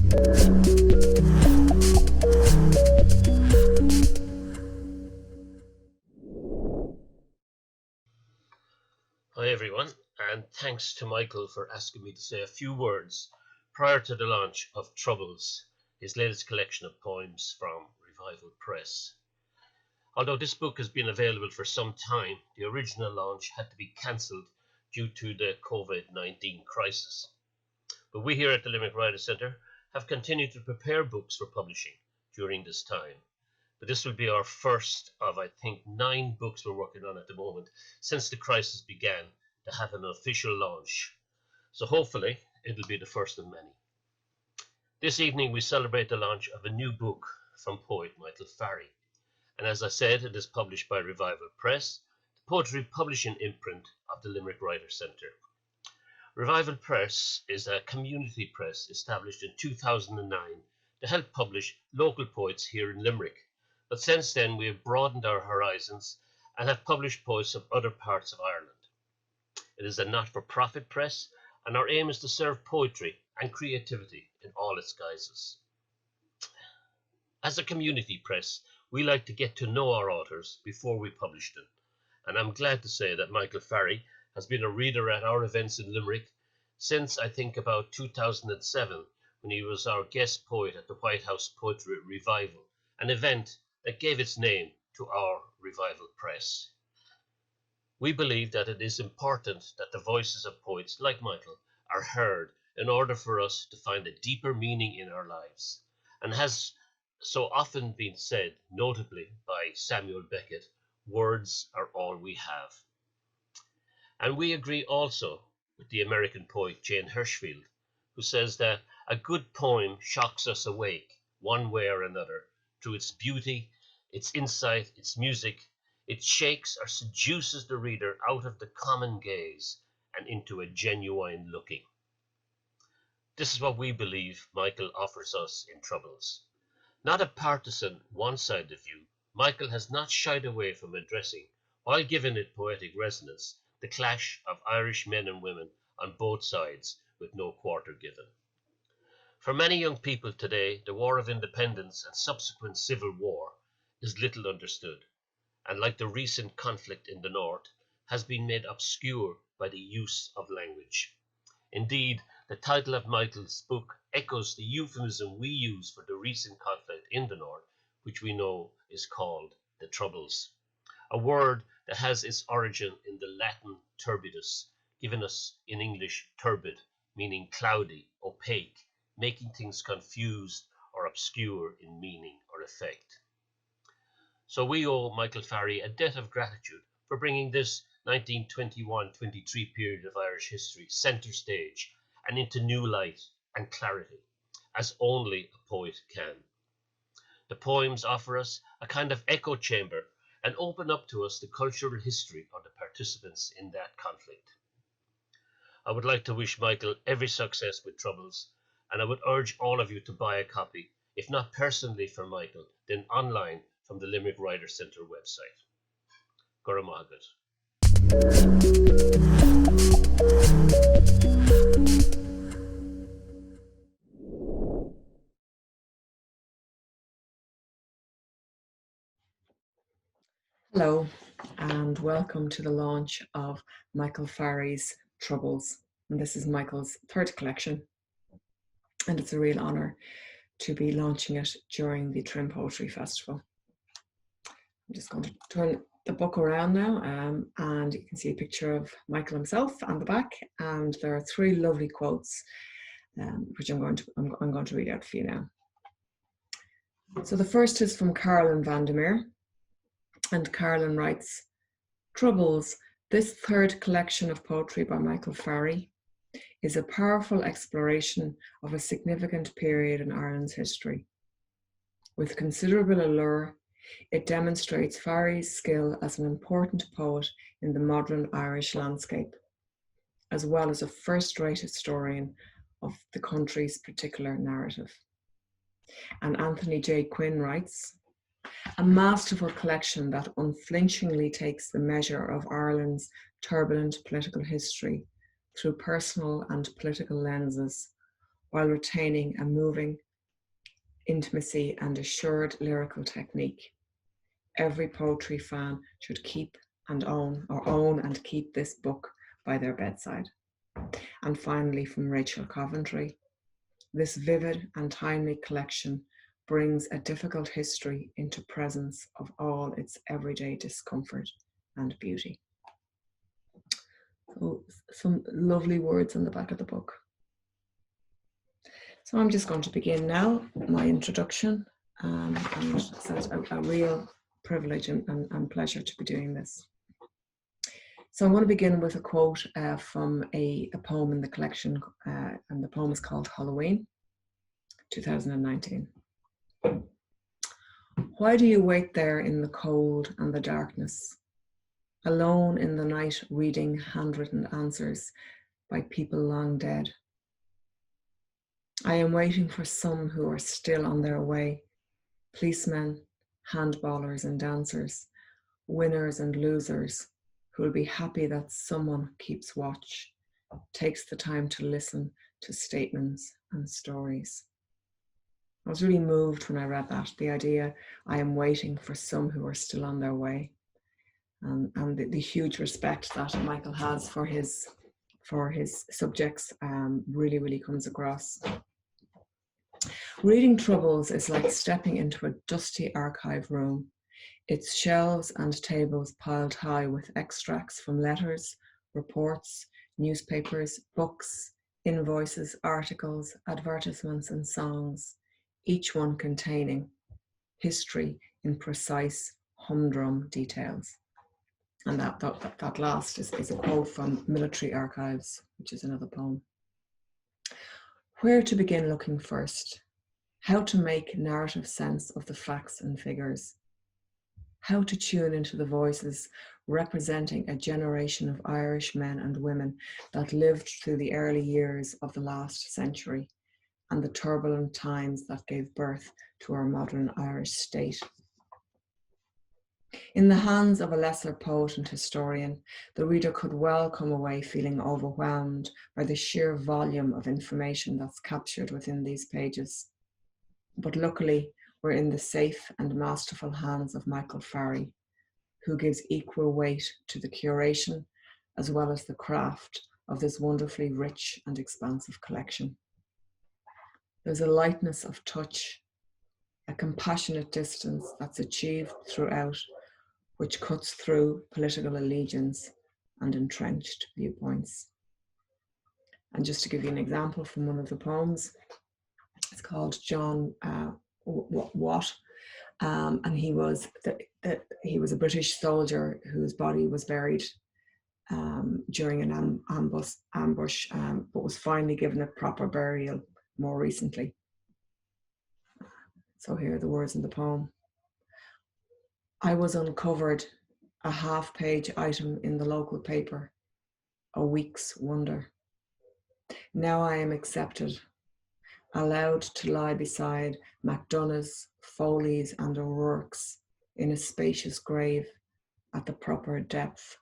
Hi everyone, and thanks to Michael for asking me to say a few words prior to the launch of Troubles, his latest collection of poems from Revival Press. Although this book has been available for some time, the original launch had to be cancelled due to the COVID-19 crisis. But we here at the Limerick Writers Centre have continued to prepare books for publishing during this time. But this will be our first of, I think, 9 books we're working on at the moment since the crisis began to have an official launch. So hopefully it'll be the first of many. This evening we celebrate the launch of a new book from poet Michael Farry. And as I said, it is published by Revival Press, the poetry publishing imprint of the Limerick Writers Centre. Revival Press is a community press established in 2009 to help publish local poets here in Limerick. But since then, we have broadened our horizons and have published poets from other parts of Ireland. It is a not-for-profit press, and our aim is to serve poetry and creativity in all its guises. As a community press, we like to get to know our authors before we publish them. And I'm glad to say that Michael Farry has been a reader at our events in Limerick since, I think, about 2007, when he was our guest poet at the White House Poetry Revival, an event that gave its name to our Revival Press. We believe that it is important that the voices of poets like Michael are heard in order for us to find a deeper meaning in our lives, and has so often been said, notably by Samuel Beckett, words are all we have. And we agree also with the American poet Jane Hirshfield, who says that a good poem shocks us awake, one way or another, through its beauty, its insight, its music. It shakes or seduces the reader out of the common gaze and into a genuine looking. This is what we believe Michael offers us in Troubles. Not a partisan, one-sided view, Michael has not shied away from addressing, while giving it poetic resonance, the clash of Irish men and women on both sides with no quarter given. For many young people today, the War of Independence and subsequent civil war is little understood, and like the recent conflict in the North, has been made obscure by the use of language. Indeed, the title of Michael's book echoes the euphemism we use for the recent conflict in the North, which we know is called the Troubles, a word that has its origin in the Latin turbidus, given us in English turbid, meaning cloudy, opaque, making things confused or obscure in meaning or effect. So we owe Michael Farry a debt of gratitude for bringing this 1921-23 period of Irish history centre stage and into new light and clarity, as only a poet can. The poems offer us a kind of echo chamber and open up to us the cultural history of the participants in that conflict. I would like to wish Michael every success with Troubles, and I would urge all of you to buy a copy, if not personally for Michael, then online from the Limerick Writers Centre website. Gora Magat. Hello, and welcome to the launch of Michael Farry's Troubles. And this is Michael's 3rd collection, and it's a real honour to be launching it during the Trim Poetry Festival. I'm just going to turn the book around now, and you can see a picture of Michael himself on the back, and there are 3 lovely quotes, which I'm going to read out for you now. So the first is from Caroline Vandermeer, and Caroline writes, Troubles, this 3rd collection of poetry by Michael Farry, is a powerful exploration of a significant period in Ireland's history. With considerable allure, it demonstrates Farry's skill as an important poet in the modern Irish landscape, as well as a first-rate historian of the country's particular narrative. And Anthony J. Quinn writes, a masterful collection that unflinchingly takes the measure of Ireland's turbulent political history through personal and political lenses, while retaining a moving intimacy and assured lyrical technique. Every poetry fan should keep and own and keep this book by their bedside. And finally, from Rachel Coventry, this vivid and timely collection brings a difficult history into presence of all its everyday discomfort and beauty. So some lovely words on the back of the book. So I'm just going to begin now my introduction, and so it's a real privilege and pleasure to be doing this. So I'm going to begin with a quote from a poem in the collection, and the poem is called Halloween, 2019. Why do you wait there in the cold and the darkness, alone in the night reading handwritten answers by people long dead? I am waiting for some who are still on their way, policemen, handballers and dancers, winners and losers, who will be happy that someone keeps watch, takes the time to listen to statements and stories. I was really moved when I read that, the idea, I am waiting for some who are still on their way, and the huge respect that Michael has for his subjects really, really comes across. Reading Troubles is like stepping into a dusty archive room, its shelves and tables piled high with extracts from letters, reports, newspapers, books, invoices, articles, advertisements and songs, each one containing history in precise humdrum details. And that last is a quote from Military Archives, which is another poem. Where to begin looking first? How to make narrative sense of the facts and figures? How to tune into the voices representing a generation of Irish men and women that lived through the early years of the last century and the turbulent times that gave birth to our modern Irish state. In the hands of a lesser poet and historian, the reader could well come away feeling overwhelmed by the sheer volume of information that's captured within these pages. But luckily, we're in the safe and masterful hands of Michael Farry, who gives equal weight to the curation as well as the craft of this wonderfully rich and expansive collection. There's a lightness of touch, a compassionate distance that's achieved throughout, which cuts through political allegiance and entrenched viewpoints. And just to give you an example from one of the poems, it's called John Watt, and he was a British soldier whose body was buried during an ambush, but was finally given a proper burial more recently. So here are the words in the poem. I was uncovered, a half-page item in the local paper, a week's wonder. Now I am accepted, allowed to lie beside MacDonagh's, Foley's and O'Rourke's in a spacious grave at the proper depth.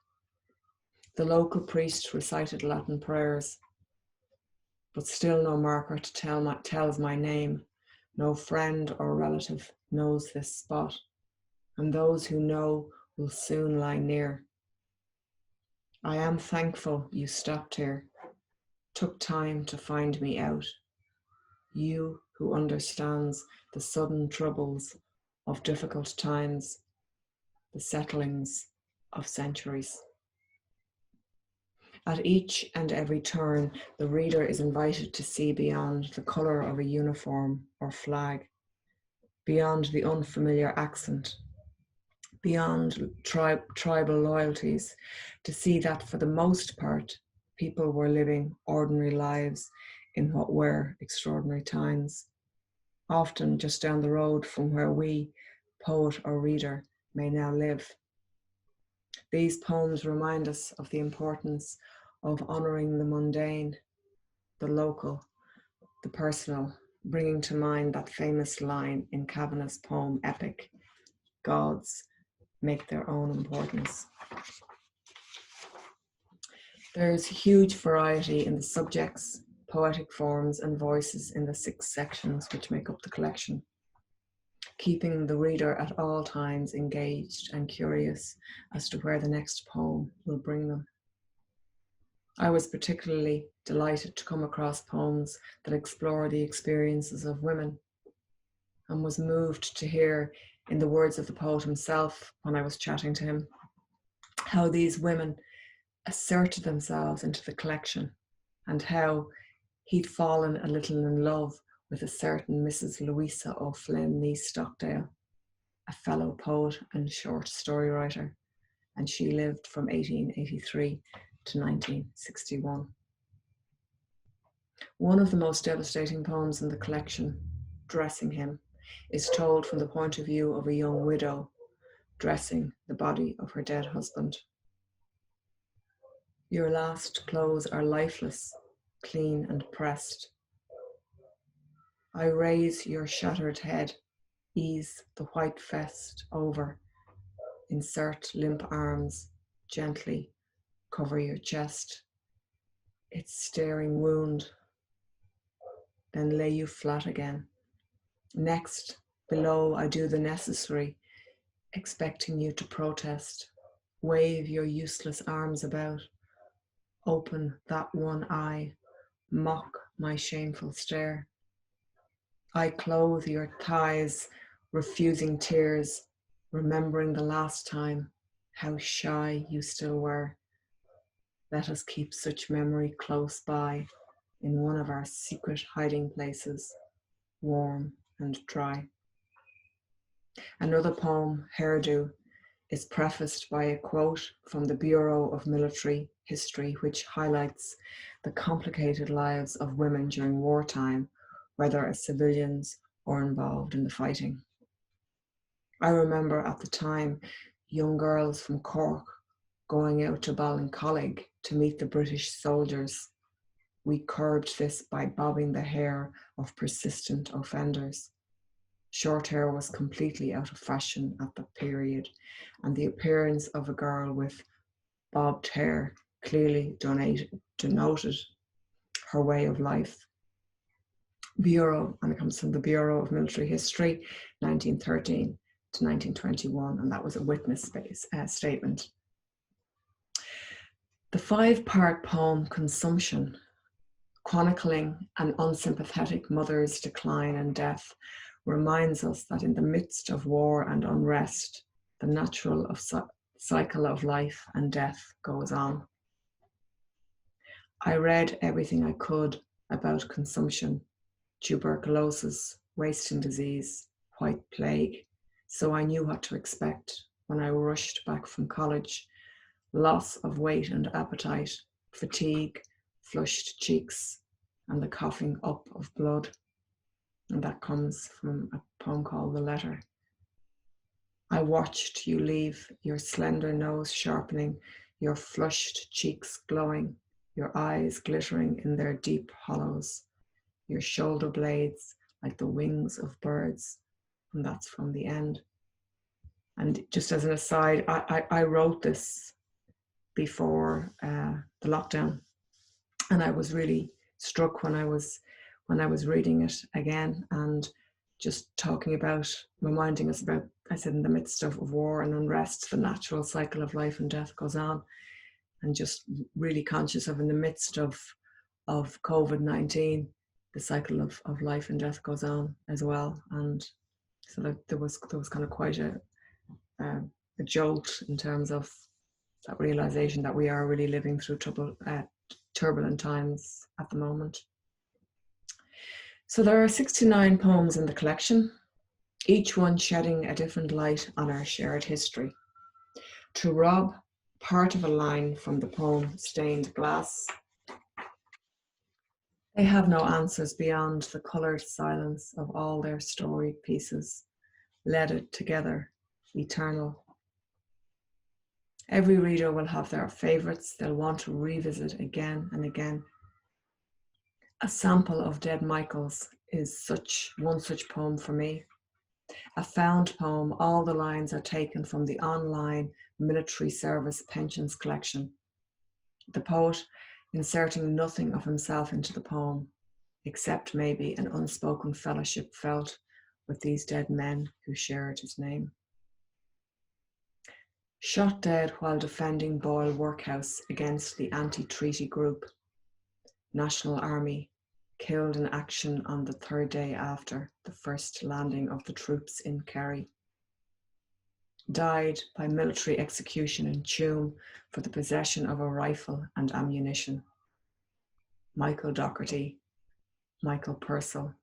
The local priest recited Latin prayers, but still no marker to tells my name. No friend or relative knows this spot, and those who know will soon lie near. I am thankful you stopped here, took time to find me out. You who understands the sudden troubles of difficult times, the settlings of centuries. At each and every turn, the reader is invited to see beyond the colour of a uniform or flag, beyond the unfamiliar accent, beyond tribal loyalties, to see that for the most part, people were living ordinary lives in what were extraordinary times, often just down the road from where we, poet or reader, may now live. These poems remind us of the importance of honouring the mundane, the local, the personal, bringing to mind that famous line in Kavanagh's poem Epic, gods make their own importance. There's huge variety in the subjects, poetic forms and voices in the 6 sections which make up the collection, keeping the reader at all times engaged and curious as to where the next poem will bring them. I was particularly delighted to come across poems that explore the experiences of women, and was moved to hear, in the words of the poet himself when I was chatting to him, how these women asserted themselves into the collection, and how he'd fallen a little in love with a certain Mrs. Louisa O'Flynn nee Stockdale, a fellow poet and short story writer, and she lived from 1883 to 1961. One of the most devastating poems in the collection, Dressing Him, is told from the point of view of a young widow dressing the body of her dead husband. Your last clothes are lifeless, clean and pressed. I raise your shattered head, ease the white vest over, insert limp arms, gently cover your chest, its staring wound, then lay you flat again. Next, below, I do the necessary, expecting you to protest. Wave your useless arms about, open that one eye, mock my shameful stare. I clothe your thighs, refusing tears, remembering the last time, how shy you still were. Let us keep such memory close by, in one of our secret hiding places, warm and dry. Another poem, Hairdo, is prefaced by a quote from the Bureau of Military History, which highlights the complicated lives of women during wartime, whether as civilians or involved in the fighting. I remember at the time young girls from Cork going out to Ballincollig to meet the British soldiers. We curbed this by bobbing the hair of persistent offenders. Short hair was completely out of fashion at that period, and the appearance of a girl with bobbed hair clearly denoted her way of life. Bureau, and it comes from the Bureau of Military History, 1913 to 1921, and that was a witness statement. The 5-part poem, Consumption, chronicling an unsympathetic mother's decline and death, reminds us that in the midst of war and unrest, the natural cycle of life and death goes on. I read everything I could about consumption, tuberculosis, wasting disease, white plague, so I knew what to expect when I rushed back from college. Loss of weight and appetite, fatigue, flushed cheeks, and the coughing up of blood. And that comes from a poem called The Letter. I watched you leave, your slender nose sharpening, your flushed cheeks glowing, your eyes glittering in their deep hollows, your shoulder blades like the wings of birds. And that's from The End. And just as an aside, I wrote this before the lockdown, and I was really struck when I was reading it again, and just reminding us about, I said, in the midst of war and unrest, the natural cycle of life and death goes on, and just really conscious of, in the midst of COVID-19, the cycle of life and death goes on as well. And so that there was kind of quite a jolt in terms of that realization that we are really living through turbulent times at the moment. So there are 69 poems in the collection, each one shedding a different light on our shared history. To rob part of a line from the poem Stained Glass, they have no answers beyond the coloured silence of all their storied pieces, leaded together, eternal. Every reader will have their favourites they'll want to revisit again and again. A sample of Dead Michaels is one such poem for me. A found poem, all the lines are taken from the online military service pensions collection. The poet inserting nothing of himself into the poem, except maybe an unspoken fellowship felt with these dead men who shared his name. Shot dead while defending Boyle Workhouse against the anti-treaty group. National Army, killed in action on the third day after the first landing of the troops in Kerry. Died by military execution in Tuam for the possession of a rifle and ammunition. Michael Docherty, Michael Purcell,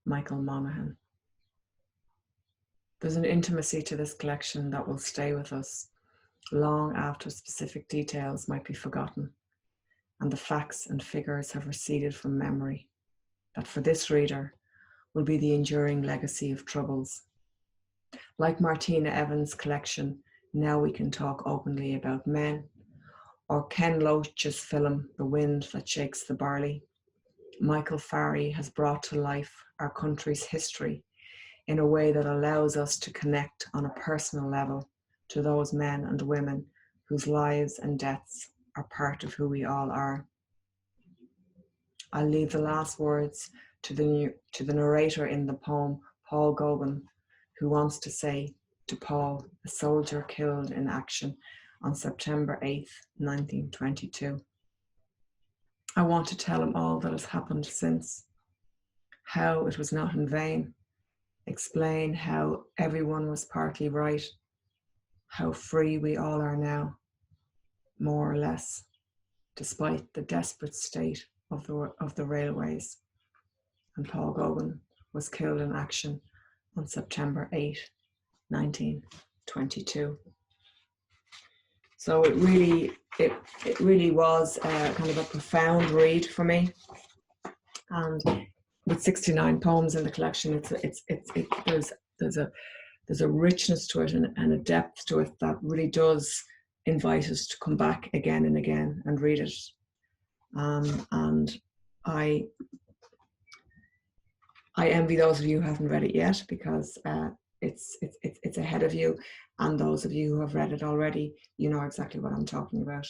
Michael Monaghan. There's an intimacy to this collection that will stay with us long after specific details might be forgotten and the facts and figures have receded from memory, that for this reader will be the enduring legacy of Troubles. Like Martina Evans' collection, Now We Can Talk Openly About Men, or Ken Loach's film, The Wind That Shakes the Barley, Michael Farry has brought to life our country's history in a way that allows us to connect on a personal level to those men and women whose lives and deaths are part of who we all are. I'll leave the last words to the narrator in the poem, Paul Gauguin, who wants to say to Paul, a soldier killed in action on September 8th, 1922. I want to tell him all that has happened since, how it was not in vain, explain how everyone was partly right, how free we all are now, more or less, despite the desperate state of the railways. And Paul Gauguin was killed in action on September 8, 1922. So it really was kind of a profound read for me. And with 69 poems in the collection, there's a richness to it and a depth to it that really does invite us to come back again and again and read it. And I envy those of you who haven't read it yet, because it's ahead of you, and those of you who have read it already, you know exactly what I'm talking about.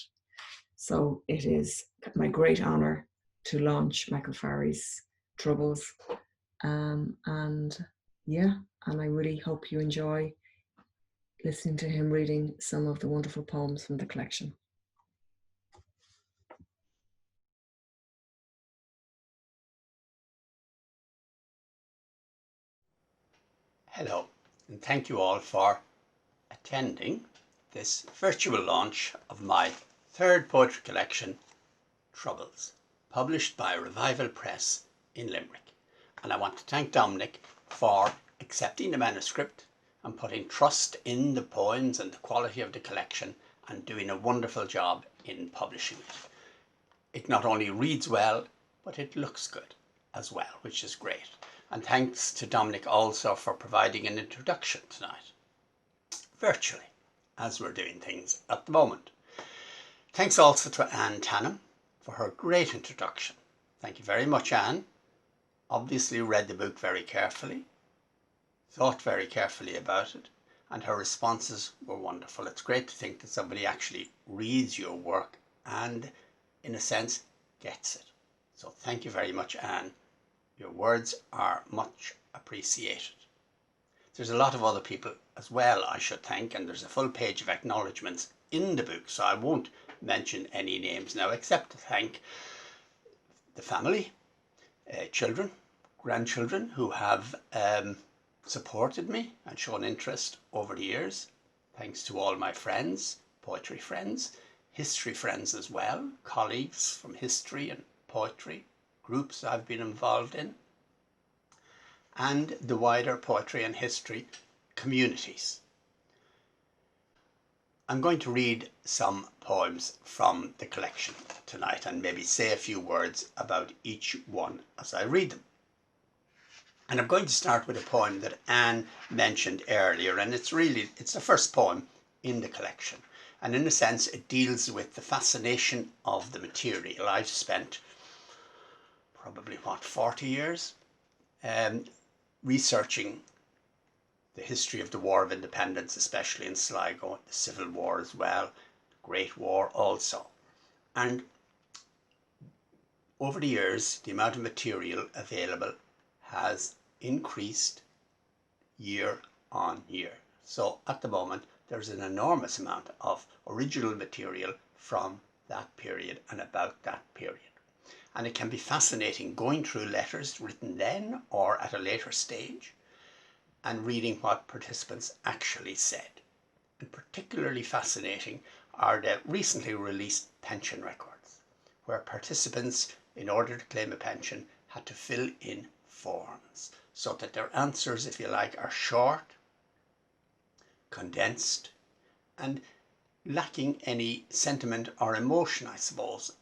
So it is my great honor to launch Michael Farry's Troubles, and I really hope you enjoy listening to him reading some of the wonderful poems from the collection. Hello, and thank you all for attending this virtual launch of my third poetry collection, Troubles, published by Revival Press in Limerick. And I want to thank Dominic for accepting the manuscript and putting trust in the poems and the quality of the collection and doing a wonderful job in publishing it. It not only reads well, but it looks good as well, which is great. And thanks to Dominic also for providing an introduction tonight, virtually, as we're doing things at the moment. Thanks also to Anne Tannam for her great introduction. Thank you very much, Anne. Obviously read the book very carefully, thought very carefully about it, and her responses were wonderful. It's great to think that somebody actually reads your work and, in a sense, gets it. So thank you very much, Anne. Your words are much appreciated. There's a lot of other people as well, I should thank, and there's a full page of acknowledgements in the book, so I won't mention any names now, except to thank the family, children, grandchildren who have supported me and shown interest over the years. Thanks to all my friends, poetry friends, history friends as well, colleagues from history and poetry, groups I've been involved in, and the wider poetry and history communities. I'm going to read some poems from the collection tonight and maybe say a few words about each one as I read them. And I'm going to start with a poem that Anne mentioned earlier, and it's the first poem in the collection. And in a sense, it deals with the fascination of the material. I've spent probably, 40 years researching the history of the War of Independence, especially in Sligo, the Civil War as well, the Great War also. And over the years, the amount of material available has increased year on year. So at the moment, there's an enormous amount of original material from that period and about that period. And it can be fascinating going through letters written then or at a later stage and reading what participants actually said. And particularly fascinating are the recently released pension records, where participants, in order to claim a pension, had to fill in forms so that their answers, if you like, are short, condensed, and lacking any sentiment or emotion, I suppose,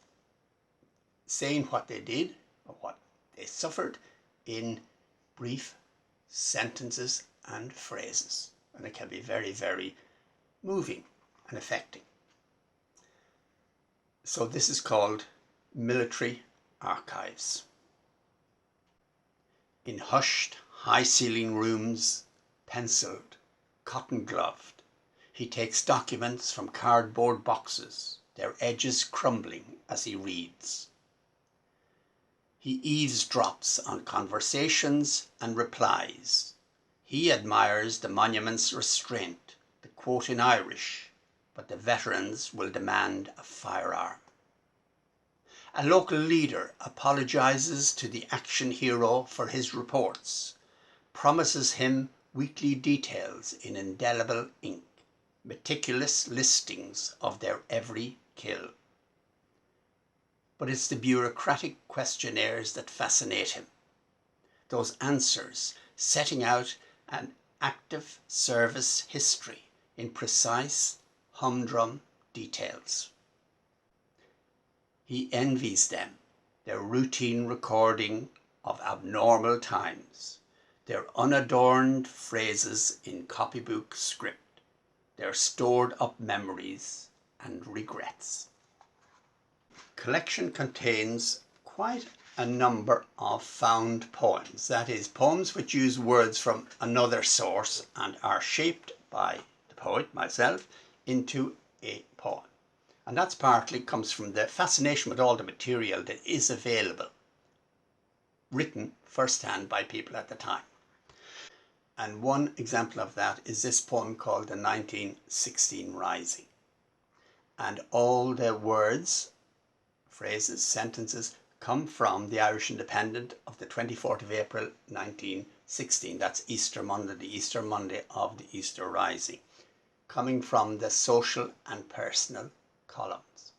saying what they did or what they suffered in brief sentences and phrases. And it can be very, very moving and affecting. So this is called military archives. In hushed, high-ceiling rooms, penciled, cotton-gloved, he takes documents from cardboard boxes, their edges crumbling as he reads. He eavesdrops on conversations and replies. He admires the monument's restraint, the quote in Irish, but the veterans will demand a firearm. A local leader apologizes to the action hero for his reports, promises him weekly details in indelible ink, meticulous listings of their every kill. But it's the bureaucratic questionnaires that fascinate him. Those answers setting out an active service history in precise, humdrum details. He envies them, their routine recording of abnormal times, their unadorned phrases in copybook script, their stored up memories and regrets. Collection contains quite a number of found poems, that is, poems which use words from another source and are shaped by the poet, myself, into a poem. And that's partly comes from the fascination with all the material that is available, written firsthand by people at the time. And one example of that is this poem called The 1916 Rising. And all the words, phrases, sentences come from the Irish Independent of the 24th of April 1916. That's Easter Monday, the Easter Monday of the Easter Rising, coming from the social and personal columns.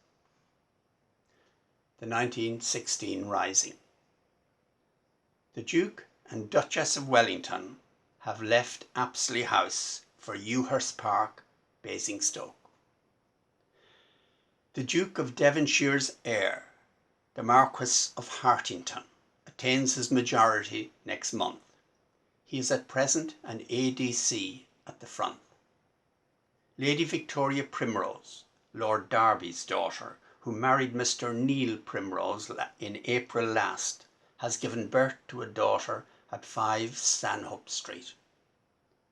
The 1916 Rising. The Duke and Duchess of Wellington have left Apsley House for Ewhurst Park, Basingstoke. The Duke of Devonshire's heir, the Marquess of Hartington, attains his majority next month. He is at present an ADC at the front. Lady Victoria Primrose, Lord Derby's daughter, who married Mr. Neil Primrose in April last, has given birth to a daughter at 5 Stanhope Street.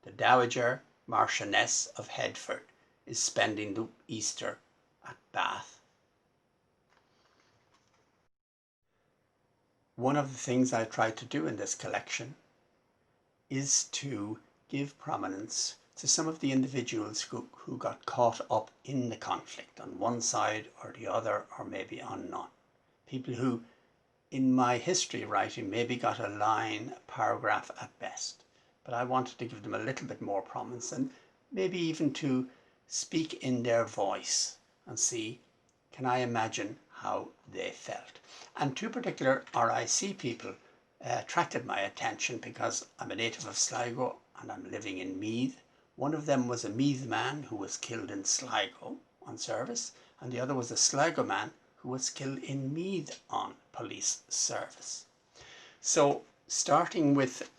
The Dowager Marchioness of Headford is spending the Easter at Bath. One of the things I tried to do in this collection is to give prominence to some of the individuals who got caught up in the conflict on one side or the other, or maybe on none. People who, in my history writing, maybe got a line, a paragraph at best. But I wanted to give them a little bit more prominence and maybe even to speak in their voice and see, can I imagine how they felt? And two particular RIC people attracted my attention because I'm a native of Sligo and I'm living in Meath. One of them was a Meath man who was killed in Sligo on service, and the other was a Sligo man who was killed in Meath on police service. So starting with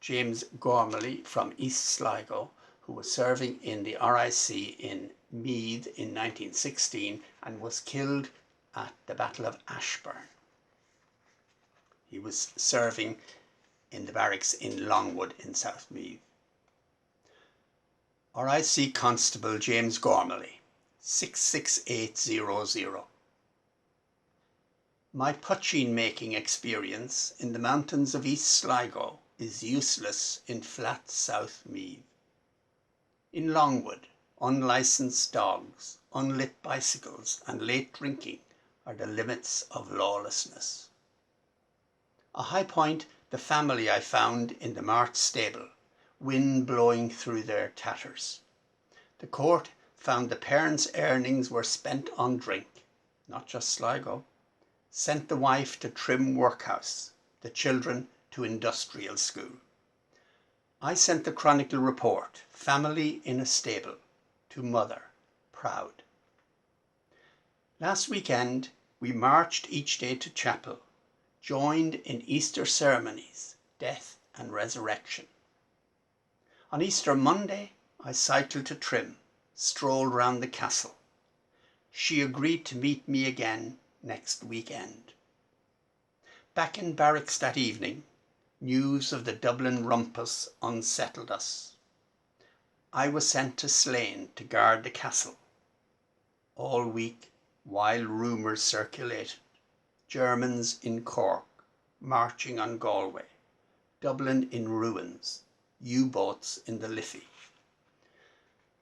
James Gormley from East Sligo, who was serving in the RIC in Meath in 1916 and was killed at the Battle of Ashburn. He was serving in the barracks in Longwood in South Meath. RIC Constable James Gormley, 66800. My poaching making experience in the mountains of East Sligo is useless in flat South Meath. In Longwood, unlicensed dogs, unlit bicycles and late drinking are the limits of lawlessness. A high point, the family I found in the Mart stable, wind blowing through their tatters. The court found the parents' earnings were spent on drink, not just Sligo, sent the wife to trim workhouse, the children to industrial school. I sent the Chronicle report, family in a stable, to mother, proud. Last weekend, we marched each day to chapel, joined in Easter ceremonies, death and resurrection. On Easter Monday, I cycled to Trim, strolled round the castle. She agreed to meet me again next weekend. Back in barracks that evening, news of the Dublin rumpus unsettled us. I was sent to Slane to guard the castle. All week, wild rumours circulated. Germans in Cork, marching on Galway. Dublin in ruins. U-boats in the Liffey.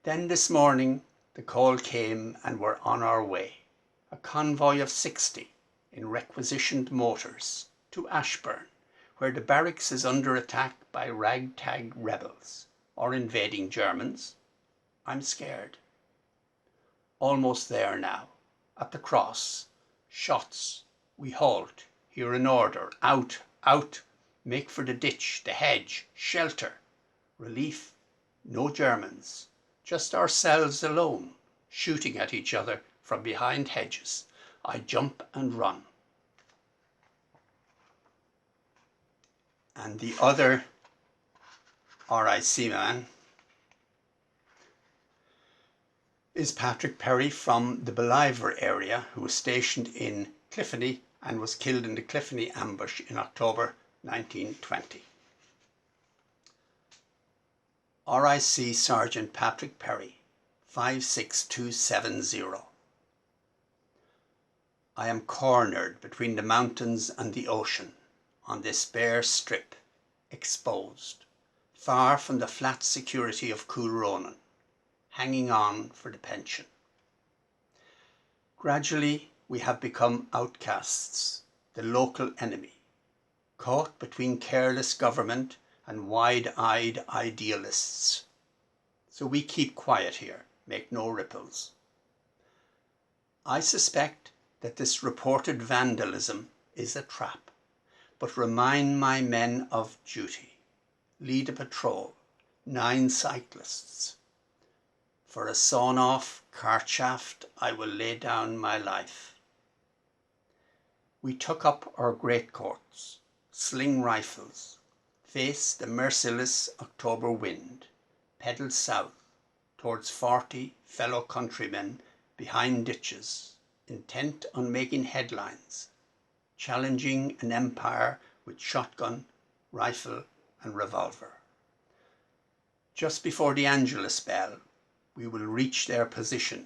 Then this morning, the call came and we're on our way. A convoy of 60 in requisitioned motors to Ashburn, where the barracks is under attack by ragtag rebels or invading Germans. I'm scared. Almost there now. At the cross. Shots. We halt. Hear an order. Out, out. Make for the ditch, the hedge. Shelter. Relief. No Germans. Just ourselves alone, shooting at each other from behind hedges. I jump and run. And the other RIC man is Patrick Perry from the Believer area, who was stationed in Cliffany and was killed in the Cliffany ambush in October 1920. RIC Sergeant Patrick Perry, 56270. I am cornered between the mountains and the ocean on this bare strip, exposed, far from the flat security of Coolronan, hanging on for the pension. Gradually, we have become outcasts, the local enemy, caught between careless government and wide-eyed idealists. So we keep quiet here, make no ripples. I suspect that this reported vandalism is a trap, but remind my men of duty. Lead a patrol, 9 cyclists. For a sawn-off cart shaft, I will lay down my life. We took up our greatcoats, sling rifles, face the merciless October wind, pedal south towards 40 fellow countrymen behind ditches, intent on making headlines, challenging an empire with shotgun, rifle and revolver. Just before the Angelus bell, we will reach their position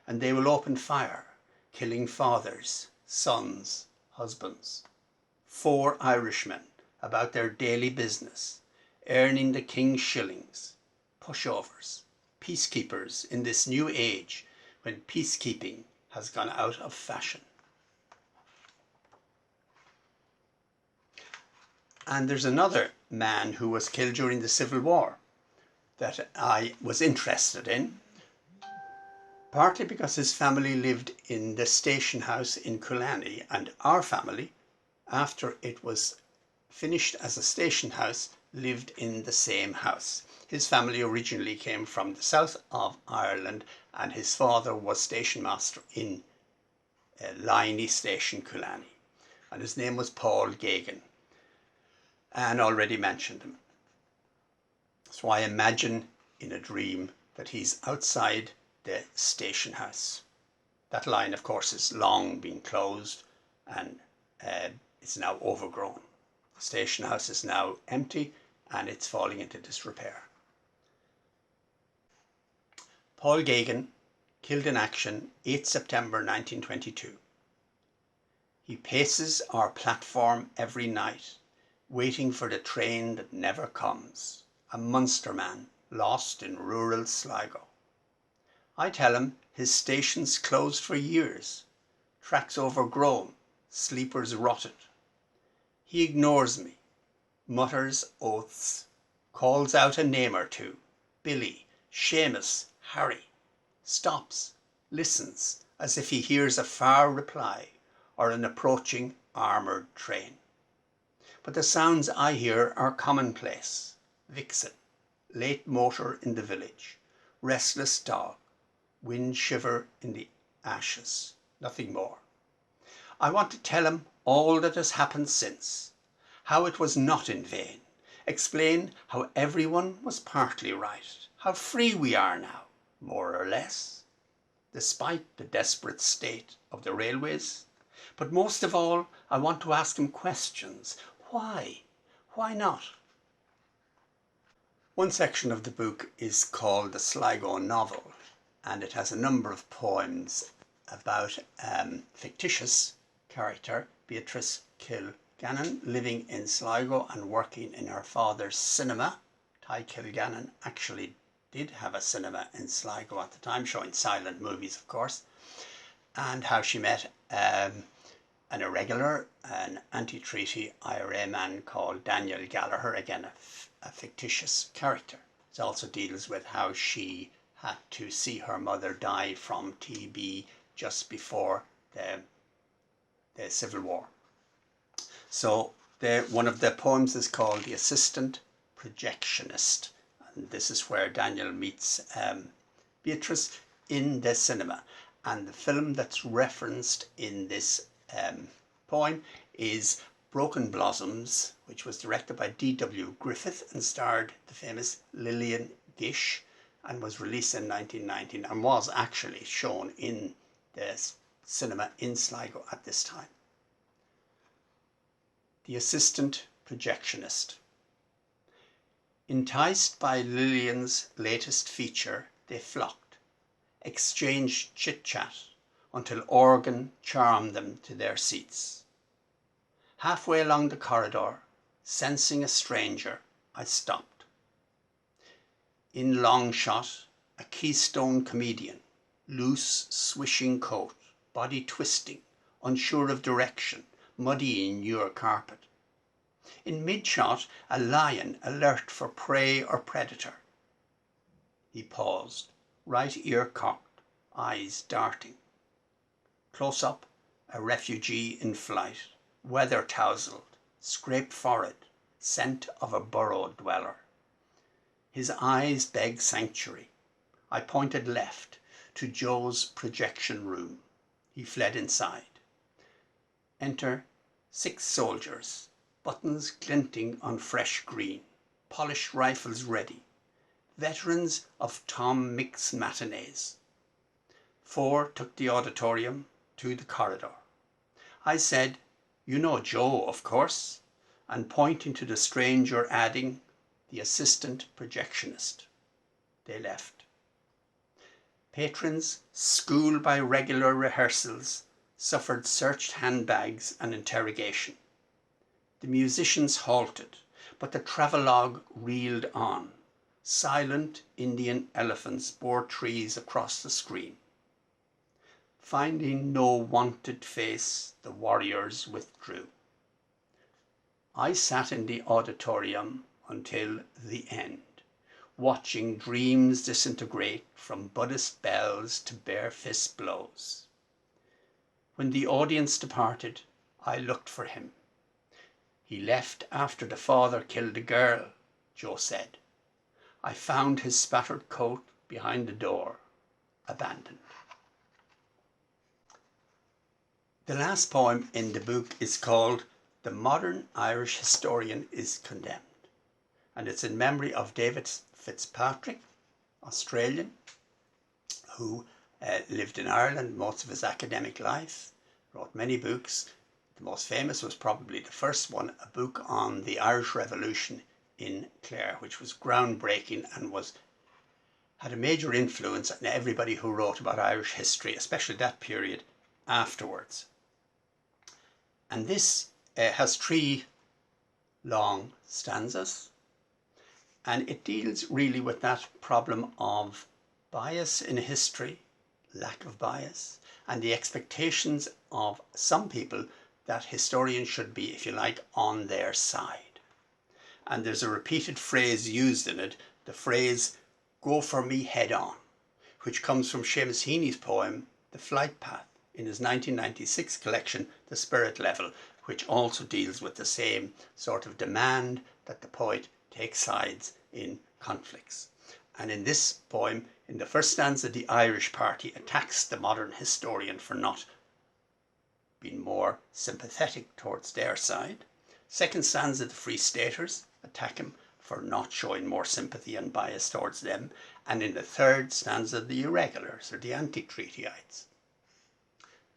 and they will open fire, killing fathers, sons, husbands. 4 Irishmen about their daily business, earning the king's shillings, pushovers, peacekeepers in this new age when peacekeeping has gone out of fashion. And there's another man who was killed during the Civil War that I was interested in, partly because his family lived in the station house in Killarney, and our family, after it was finished as a station house, lived in the same house. His family originally came from the south of Ireland and his father was station master in Liney Station, Killarney, and his name was Paul Gagan. Anne already mentioned him. So I imagine in a dream that he's outside the station house. That line, of course, has long been closed and it's now overgrown. The station house is now empty and it's falling into disrepair. Paul Gagan, killed in action, 8 September 1922. He paces our platform every night, waiting for the train that never comes, a Munster man lost in rural Sligo. I tell him his station's closed for years, tracks overgrown, sleepers rotted. He ignores me, mutters oaths, calls out a name or two, Billy, Seamus, Harry, stops, listens as if he hears a far reply or an approaching armoured train. But the sounds I hear are commonplace. Vixen, late motor in the village, restless dog, wind shiver in the ashes, nothing more. I want to tell him all that has happened since, how it was not in vain, explain how everyone was partly right, how free we are now, more or less, despite the desperate state of the railways. But most of all, I want to ask him questions. Why? Why not? One section of the book is called the Sligo Novel, and it has a number of poems about fictitious character, Beatrice Kilgannon, living in Sligo and working in her father's cinema. Ty Kilgannon actually did have a cinema in Sligo at the time, showing silent movies, of course, and how she met an irregular, an anti-treaty IRA man called Daniel Gallagher, again a fictitious character. It also deals with how she had to see her mother die from TB just before the Civil War. So one of the poems is called The Assistant Projectionist, and this is where Daniel meets Beatrice in the cinema. And the film that's referenced in this poem is Broken Blossoms, which was directed by D.W. Griffith and starred the famous Lillian Gish, and was released in 1919 and was actually shown in the cinema in Sligo at this time. The Assistant Projectionist. Enticed by Lillian's latest feature, they flocked, exchanged chit-chat until organ charmed them to their seats. Halfway along the corridor, sensing a stranger, I stopped. In long shot, a Keystone comedian, loose swishing coat, body twisting, unsure of direction, muddying your carpet. In mid-shot, a lion alert for prey or predator. He paused, right ear cocked, eyes darting. Close up, a refugee in flight, weather-tousled, scraped forehead, scent of a burrow dweller. His eyes begged sanctuary. I pointed left to Joe's projection room. He fled inside. Enter 6 soldiers, buttons glinting on fresh green, polished rifles ready, veterans of Tom Mick's matinees. 4 took the auditorium to the corridor. I said, "You know Joe, of course," and pointing to the stranger adding, "The assistant projectionist." They left. Patrons, schooled by regular rehearsals, suffered searched handbags and interrogation. The musicians halted, but the travelogue reeled on. Silent Indian elephants bore trees across the screen. Finding no wanted face, the warriors withdrew. I sat in the auditorium until the end, watching dreams disintegrate from Buddhist bells to bare fist blows. When the audience departed, I looked for him. "He left after the father killed the girl," Joe said. I found his spattered coat behind the door, abandoned. The last poem in the book is called "The Modern Irish Historian is Condemned," and it's in memory of David Fitzpatrick, Australian, who lived in Ireland most of his academic life, wrote many books. The most famous was probably the first one, a book on the Irish Revolution in Clare, which was groundbreaking and had a major influence on everybody who wrote about Irish history, especially that period afterwards. And this has 3 long stanzas, and it deals really with that problem of bias in history, lack of bias, and the expectations of some people that historians should be, if you like, on their side. And there's a repeated phrase used in it, the phrase, "go for me head on," which comes from Seamus Heaney's poem, The Flight Path, in his 1996 collection, The Spirit Level, which also deals with the same sort of demand that the poet take sides in conflicts. And in this poem, in the first stanza, the Irish party attacks the modern historian for not being more sympathetic towards their side. Second stanza, the Free Staters attack him for not showing more sympathy and bias towards them. And in the third stanza, the Irregulars, or the anti-treatyites,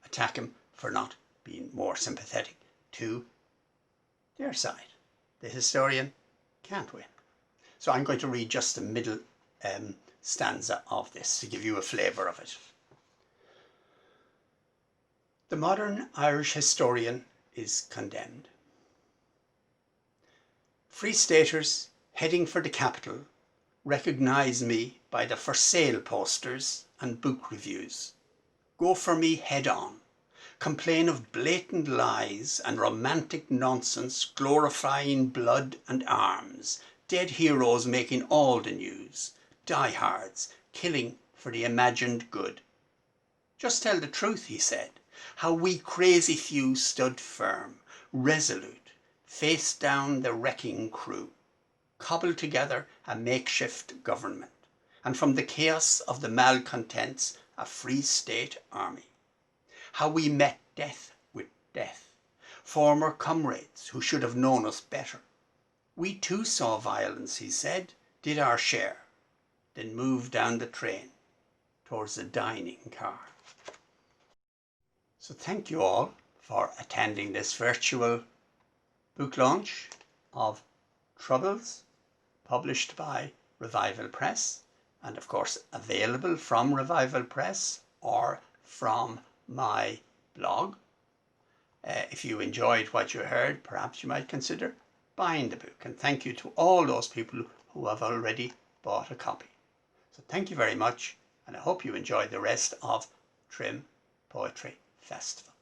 attack him for not being more sympathetic to their side. The historian can't win. So I'm going to read just the middle stanza of this to give you a flavour of it. The modern Irish historian is condemned. Free Staters heading for the capital recognise me by the for sale posters and book reviews. Go for me head on. Complain of blatant lies and romantic nonsense glorifying blood and arms, dead heroes making all the news, diehards killing for the imagined good. Just tell the truth, he said, how we crazy few stood firm, resolute, faced down the wrecking crew, cobbled together a makeshift government, and from the chaos of the malcontents a free state army. How we met death with death, former comrades who should have known us better. We too saw violence, he said, did our share, then moved down the train towards the dining car. So thank you all for attending this virtual book launch of Troubles, published by Revival Press, and of course available from Revival Press or from my blog. If you enjoyed what you heard, perhaps you might consider buying the book. And thank you to all those people who have already bought a copy. So thank you very much, and I hope you enjoy the rest of Trim Poetry Festival.